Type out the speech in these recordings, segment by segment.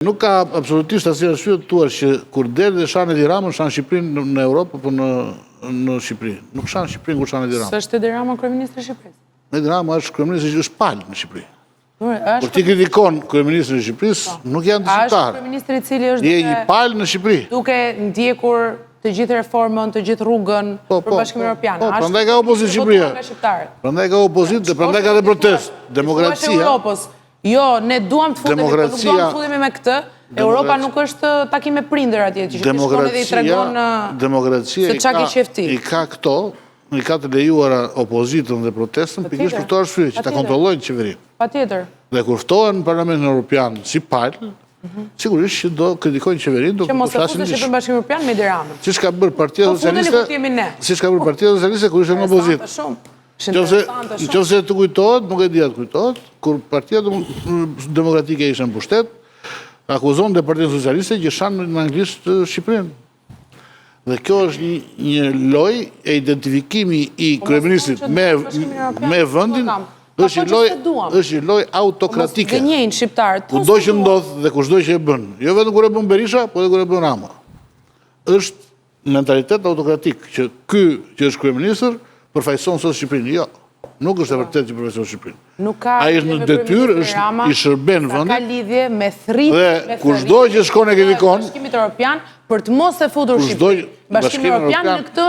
Nuk ka absolutisht asnjë arsye të thuash që kur del dhe shan Edi Ramën, shan Shqipërinë në Europë apo në Shqipëri. Nuk shan Shqipërinë kur shan Edi Ramën. S'është Edi Rama kryeministri i Shqipërisë? Edi Rama është kryeministri që është palë në Shqipëri. Kur ti kritikon kryeministrin e Shqipërisë, nuk janë dëshmitar. Është kryeministri i cili është je një palë në Shqipëri. Duke ndjekur të gjithë reformën, të gjithë rrugën për Bashkimin Evropian. Po, prandaj ka opozitë Shqipëria. Prandaj ka opozitë dhe prandaj ka dhe protestë. Demokracia. Jo, ne duam të futemi, po nuk duam të futemi me këtë. Europa nuk është takim me prindër atje, që shkon edhe i tregon se çka ke qefti. I ka këto, i ka të lejuara opozitën dhe protestën, pikërisht për këto arsye, që ta kontrollojnë qeverinë. Patjetër. Dhe kur ftohen në Parlamentin Evropian si palë, sigurisht që do kritikojnë qeverinë, do mos e futesh në Bashkimin Evropian me Edi Ramën. Siç ka bërë Partia Socialiste kur ishte në opozitë. Nëse të kujtohet, nuk e di atë kujtohet, kur Partia Demokratike ishte në pushtet, akuzon dhe Partinë Socialiste që shanë në anglisht Shqipërinë. Dhe kjo është një loj e identifikimi i kryeministrit me vendin, është një loj autokratike. Kudo që ndodhë dhe kushdo që e bënë. Jo vetëm kur e bën Berisha, po dhe kur e bën Rama. Është mentalitet autokratik që ky që është kryeministër përfaqëson sot Shqipërinë. Jo, nuk është e vërtetë që përfaqëson Shqipërinë. Ai është në detyrë, është i shërben vendit. Ka lidhje me thirrje dhe kushdo që shkon e kritikon Bashkimit Evropian për të mos e futur Shqipërinë. Bashkimi Evropian në këtë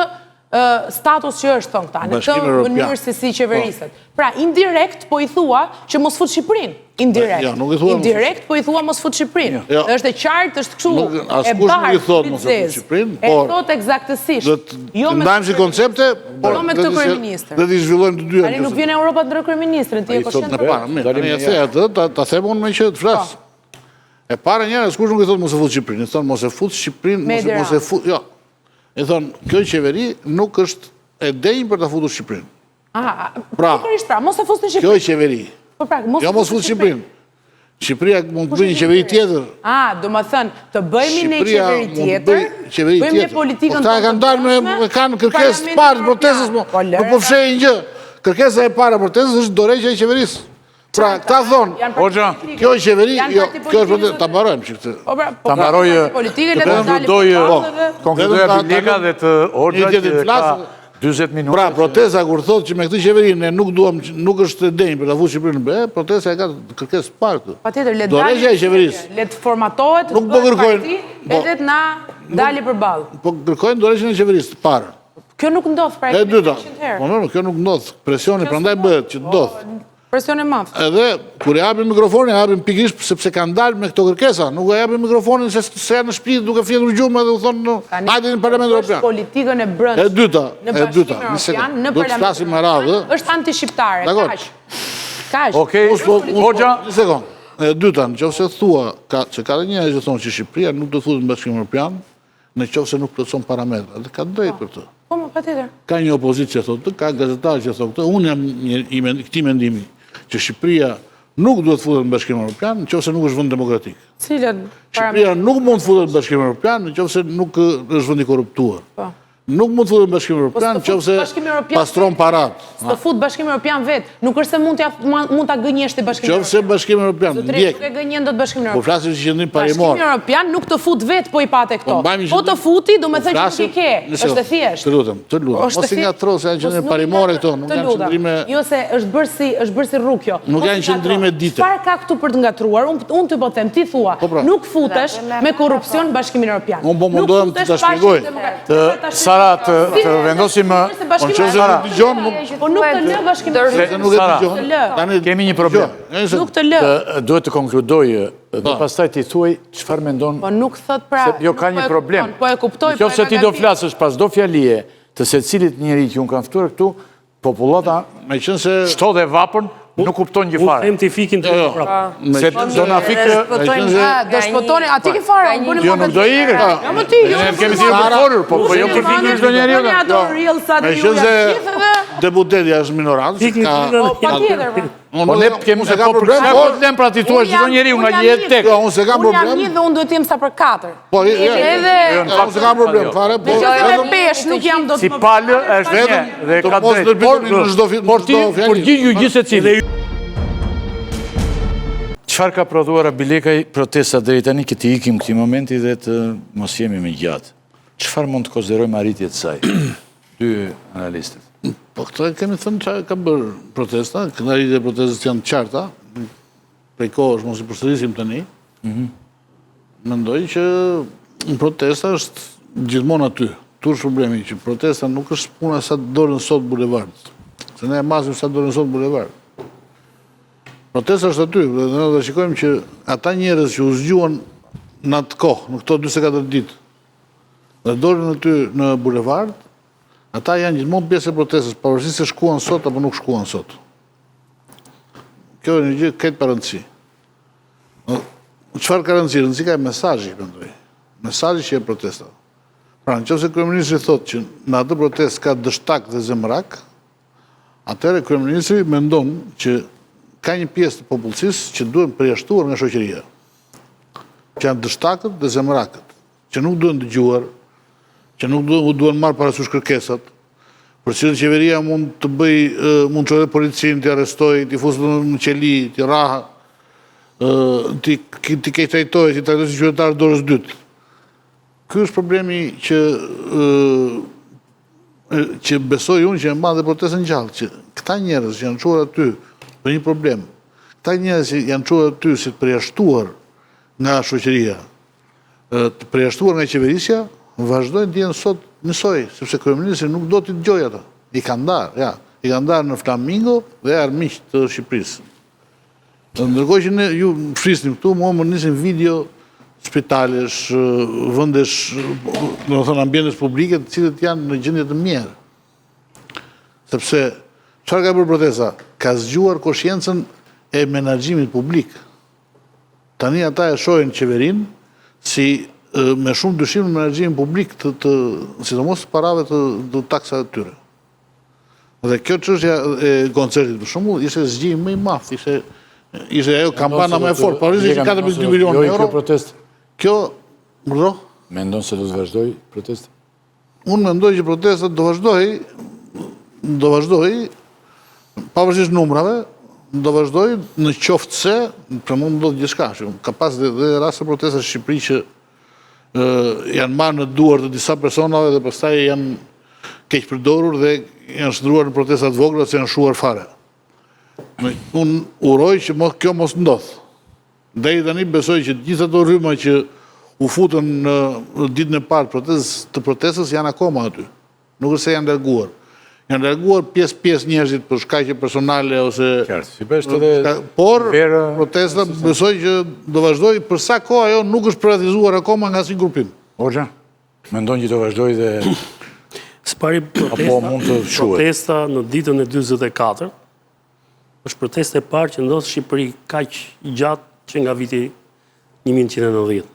status që është, thonë këta, në këtë mënyrë se si qeveriset. Pra, indirekt po i thua që mos fut Shqipërinë. Indirekt po i thua mos fut Shqipërinë. Është e qartë, është kështu e barë, e thot eksaktësisht. Ndajmë si koncepte, po me këtë kryeministër. Dhe t'i zhvillojmë të dyja. Ani nuk vjen Europa ndër kryeministrin, ti e koshent për. Ta them unë me që të flas. E para njëra, s'kush nuk i thot mos e fut Shqipërinë, i thonë mos e fut Shqipërinë, mos e fut, jo. I thonë, kjo qeveri nuk është e denjë për të futur Shqipërinë. Pra, mos e fut në Shqipërinë. Kjo e qeveri. Jo mos fut Shqipërinë. Shqipëria mund të bëjë një qeveri tjetër. Do më thënë, të bëjmë një qeveri tjetër, bëjmë një politikën të të kanë dalë me kanë kërkes parë protestës, nuk po fshejnë gjë. Kërkesa e para protestës është dorëheqja e qeverisë. Pra, këta thonë, kjo e qeveri, kjo është protestë, ta mbarojmë që këtë. Ta mbarojë, të konkludojë Bileka dhe të Orgja që ka 20 minuta. Pra, protesta kur thotë që me këtë qeveri ne nuk është të denjë për të futur Shqipërinë në be, protesta e ka kërkesë parë këtu. Patjetër, dorëheqja e qeverisë. Le të formatohet, të bëhet parti, edhe të na dali përballë. Po kërkojnë dorëheqjen e qeverisë parë. Kjo nuk ndodh pra. E dyta. Po kjo nuk ndodh. Presioni prandaj bëhet që ndodh. Presion e madh. Edhe kur e hapin mikrofonin, e hapin pikërisht sepse kanë dalë me këto kërkesa. Nuk e hapin mikrofonin se janë në shtëpi duke fjetur gjumë dhe u thonë hajde në Parlamentin Evropian. Politikën e brendshme. E dyta, do të flasim me radhë. Është anti-shqiptare, kaq. Okej, Hoxha. Një sekond. E dyta, nëse thua që ka dhe njerëz që thonë që Shqipëria nuk do të futet në Bashkimin Evropian, nëse nuk plotëson parametrat. Dhe ka drejtë për të. Po, patjetër. Ka një opozitë që thotë, ka gazetarë që thonë këtë. Unë jam i këtij mendimi që Shqipëria nuk duhet të futet në Bashkimin Evropian nëse nuk është vend demokratik. Shqipëria nuk mund të futet në Bashkimin Evropian nëse nuk është vend i korruptuar. Nuk mund të futet në Bashkimin Evropian nëse pastron parat. Të fut Bashkimi Evropian vet, nuk është se mund ta gënjeshti Bashkimin Evropian. Nëse Bashkimi Evropian ndjek. Nuk e gënjen dot Bashkimin Evropian. Po flasim si qendrim parimor. Bashkimi Evropian nuk të fut vet po i pate këto. Po të futi, do të thënë që nuk i ke. Është e thjeshtë. Të lutem. Mos i ngatro se janë qendrim parimore këto, nuk janë qendrime. Jo se është bërë si rrugë kjo. Nuk janë qendrime dite. Çfarë ka këtu për të ngatruar? Unë ty po them, ti thua, nuk futesh me korrupsion Bashkimin Evropian. Unë po mundohem të ta shpjegoj. Sara të vendosim po nuk të lë Bashkimin Evropian. Kemi një problem. Nuk të lë. Duhet të konkludojë dhe pastaj ti thuaj çfarë mendon. Po nuk thot pra. Jo ka një problem. Po e kuptoj. Nëse ti do flasësh pas do fjalie të secilit njeri që unë kam ftuar këtu, popullata shto dhe vapën nuk kupton gjë fare. Them ti fikin të prapë. Se do na fikë, do shpotoni, aty ke fare, unë bëni. Jo nuk do ikë. Jo më ti, jo. Ne kemi thënë për folur, po jo ti fikë çdo njeriu. Deputeti është minorancë. Patjetër. Po ne kemi se ka problem pra ti thua çdo njeriu nga një tek. Unë se kam problem. Unë jam një dhe unë duhet të jem sa për 4. Po edhe unë se kam problem fare, po vetëm pesh nuk jam dot. Si palë është vetëm dhe ka drejt. Por përgjigju gjithsecili. Qëfar ka prodhuar Abilekaj protestat deri tani, këti ikim këti momenti dhe të mos jemi me gjatë? Qëfar mund të konsiderojmë arritjet saj? Dy analistët. Po këta kemi thënë që ka bërë protesta, këta arritje protestat janë të qarta, prej kohësh mos i përsërisim tani. Mendoj që në protesta është gjithmonë aty. Tu është problemi që protesta nuk është puna sa të dorën sot bulevard. Se ne e masim sa të dorën sot bulevard. Protesta është aty, dhe ne do shikojmë që ata njerëz që u zgjuan në atë kohë, në këto 24 ditë, dhe dorën aty në bulevard, ata janë gjithmonë pjesë e protestës, pavarësisht se shkuan sot apo nuk shkuan sot. Kjo është një gjë këtë pa rëndësi. Çfarë ka rëndësi? Rëndësi ka mesazhi, mendoj. Mesazhi që e protesta. Pra, nëse kryeministri thotë që në atë protestë ka dështak dhe zemrak, atëherë kryeministri mendon që ka një pjesë të popullsisë që duhen përjashtuar nga shoqëria. Që janë dështakët dhe zemrakët, që nuk duhen dëgjuar, që nuk duhen marrë parasysh kërkesat, për cilën qeveria mund të bëj, mund të çojë policinë, t'i arrestojë, t'i fusë në qeli, t'i raha, t'i keqtrajtojë, t'i trajtojë si qytetar dorës dytë. Ky është problemi që besoj unë që e mban dhe protestën gjallë, që këta njerëz janë çuar aty për një problem. Këta njerëz janë çuar aty si të përjashtuar nga shoqëria, të përjashtuar nga qeverisja, vazhdojnë të jenë sot njësoj, sepse kryeministri nuk do t'i dëgjojë ata. I kanë ndarë në Flamingo dhe armiq të Shqipërisë. Ndërkohë që ne ju flisnim këtu, më nisin video spitalesh, vendesh, do të thonë ambientes publike, të cilët janë në gjendje të mirë. Sepse çfarë ka bërë protesta? Ka zgjuar koshiencën e menaxhimit publik. Tani ata e shohin qeverinë si me shumë dyshim në menaxhimin publik sidomos të parave të taksave të tyre. Dhe kjo çështja e koncertit për shembull ishte zgjim më i madh, ishte ajo kampana më e fortë, pavarësisht që 4.2 milionë euro. Kjo, mendon se do të vazhdoj protesta? Unë mendoj që protesta do vazhdoj, pavarësisht numrave, do vazhdoj në qoftë se, për mund do të gjithçka, ka pas dhe raste protesta në Shqipëri që janë marrë në duar të disa personave dhe pastaj janë keq përdorur dhe janë shndruar në protesta të vogla se janë shuar fare. Unë uroj që kjo mos ndodh. Deri tani besoj që gjithë ato rryma që u futën në ditën e parë të protestës janë akoma aty. Nuk është se janë larguar. Janë larguar pjesë njerëzit për shkaqe personale ose... Por, protesta besoj që do vazhdoj, për sa kohë ajo nuk është privatizuar akoma nga si grupim. Hoxha, mendon që do vazhdoj dhe... S'pari protesta në ditën e 24, është protesta e parë që ndodhë Shqipëri kaq gjatë që nga viti 1990.